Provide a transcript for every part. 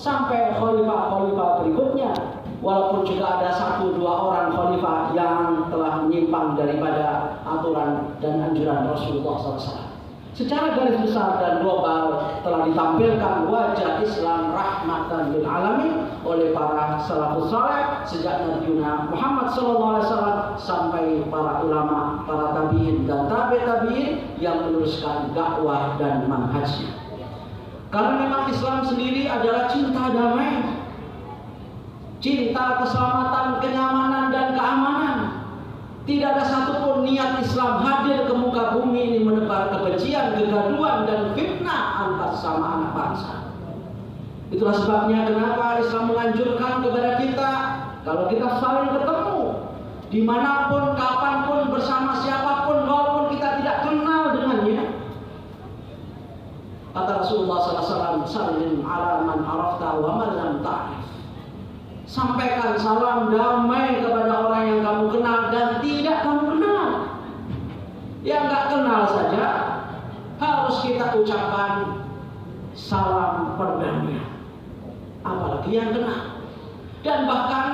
sampai khalifah-khalifah berikutnya. Walaupun juga ada 1-2 orang khalifah yang telah menyimpang daripada aturan dan anjuran Rasulullah SAW. Secara garis besar dan global telah ditampilkan wajah Islam rahmatan lil alamin oleh para salafus saleh sejak Nabi Muhammad SAW sampai para ulama, para tabi'in dan tabi'in yang meneruskan dakwah dan manhajnya. Karena memang Islam sendiri adalah cinta damai, cinta keselamatan, kenyamanan dan keamanan. Tidak ada satupun niat Islam hadir ke muka bumi ini menebar kebencian, kegaduhan dan fitnah antar sama anak bangsa. Itulah sebabnya kenapa Islam menganjurkan kepada kita, kalau kita saling ketemu dimanapun, kapanpun, bersama siapapun, walaupun kita tidak kenal dengannya, kata Rasulullah SAW, salim ala man arafta wa man lam ta'rif. Sampaikan salam damai kepada orang yang kamu kenal dan tidak kamu kenal. Yang nggak kenal saja harus kita ucapkan salam perdamaian, apalagi yang kenal. Dan bahkan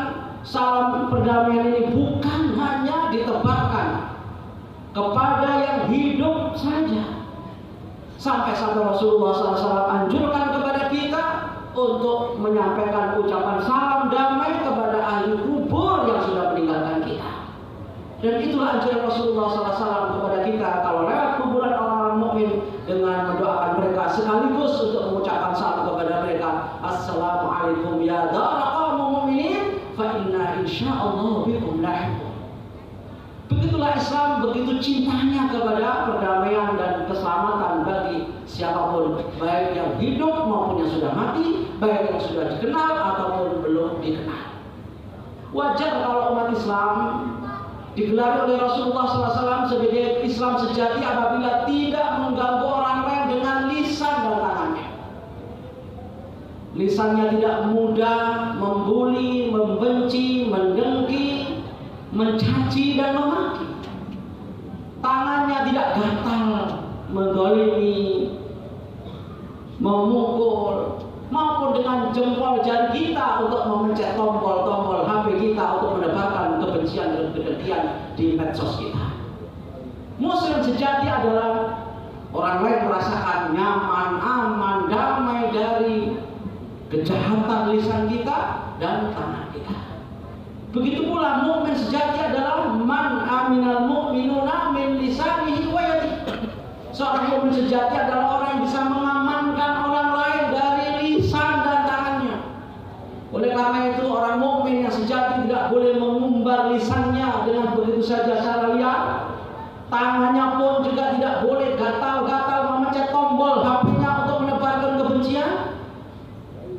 salam perdamaian ini bukan hanya ditebarkan kepada yang hidup saja. Sampai-sampai Rasulullah SAW anjurkan kepada kita untuk menyampaikan ucapan salam damai kepada ahli kubur yang sudah meninggalkan kita. Dan itulah anjuran Rasulullah SAW kepada kita kalau lewat kuburan orang-orang mukmin dengan mendoakan mereka sekaligus untuk mengucapkan salam kepada mereka, assalamualaikum ya dara qaumul mu'minin fa inna insyaallah bikum lahiqun. Begitulah Islam begitu cintanya kepada perdamaian dan keselamatan bagi siapapun, baik yang hidup maupun yang sudah mati, baik yang sudah dikenal ataupun belum dikenal. Wajar kalau umat Islam digelar oleh Rasulullah SAW sebagai Islam sejati apabila tidak mengganggu orang lain dengan lisan dan tangannya. Lisannya tidak mudah membuli, membenci, mendengki, mencaci dan memaki. Tangannya tidak gatal mendolimi, memukul, maupun dengan jempol jari kita untuk memencet tombol-tombol HP kita untuk menebarkan kebencian dan kedengkian di medsos kita. Muslim sejati adalah orang lain merasakan nyaman, aman, damai dari kejahatan lisan kita dan tangan kita. Begitu pula mukmin sejati adalah man aminal mu'minuna min lisanihi wa yadihi. Seorang mukmin sejati adalah orang yang bisa mengamankan orang lain dari lisan dan tangannya. Oleh karena itu orang mukmin yang sejati tidak boleh mengumbar lisannya dengan begitu saja secara liar. Tangannya pun juga tidak boleh gatal-gatal memencet tombol HP-nya untuk menebarkan kebencian.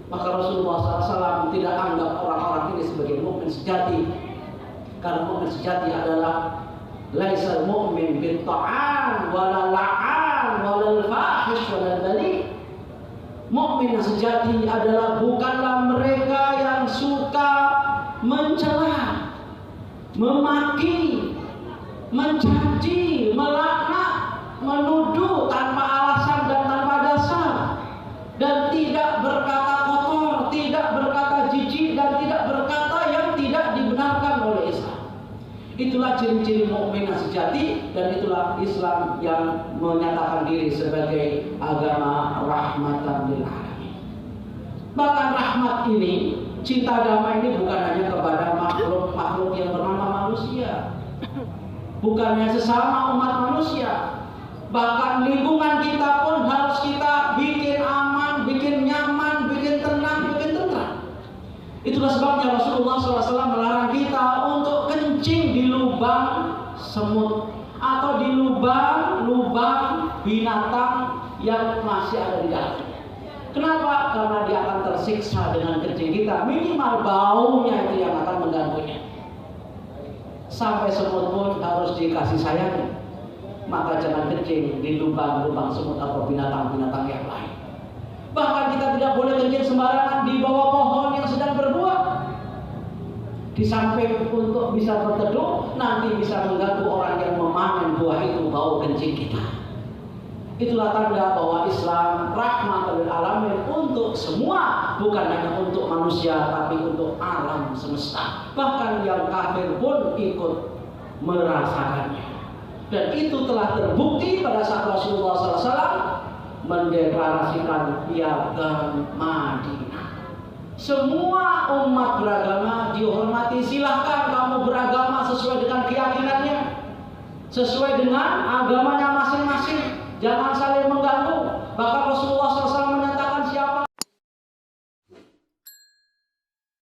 Maka Rasulullah SAW tidak anggap orang-orang ini sebagai mukmin sejati, karena mukmin sejati adalah laisal mu'min bil ta'an wala la'an wala fahish wala dali. Mukmin yang sejati adalah bukanlah mereka yang suka mencela, memaki, mencaci, melaknat, menuduh tanpa alasan dan tanpa dasar, dan tidak berkata kotor, tidak berkata jijik, dan tidak berkata yang tidak dibenarkan oleh Islam. Itulah ciri-ciri mukmin yang sejati, dan itulah Islam yang menyatakan diri sebagai agama rahmatan lil alamin. Bahkan rahmat ini, cinta damai ini bukan hanya kepada makhluk-makhluk yang bernama manusia, bukan hanya sesama umat manusia, bahkan lingkungan kita pun harus kita bikin aman, bikin nyaman, bikin tenang, bikin tentram. Itulah sebabnya Rasulullah SAW melarang kita untuk kencing di lubang semut atau di lubang-lubang binatang yang masih ada di dalam. Kenapa? Karena dia akan tersiksa dengan kencing kita. Minimal baunya itu yang akan mengganggunya. Sampai semut pun harus dikasih sayang. Maka jangan kencing di lubang-lubang semut atau binatang-binatang yang lain. Bahkan kita tidak boleh kencing sembarangan di bawah pohon yang sedang berbuah. Di samping untuk bisa berteduh, nanti bisa mengganggu orang yang memanen buah itu, bau kencing kita. Itulah tanda bahwa Islam rahmatul alamin untuk semua bukan hanya untuk manusia tapi untuk alam semesta. Bahkan yang kafir pun ikut merasakannya. Dan itu telah terbukti pada saat Rasulullah SAW mendeklarasikan piagam Madinah. Semua umat beragama dihormati, silahkan kamu beragama sesuai dengan keyakinannya, sesuai dengan agamanya masing-masing, jangan saling mengganggu. Bahkan Rasulullah SAW menyatakan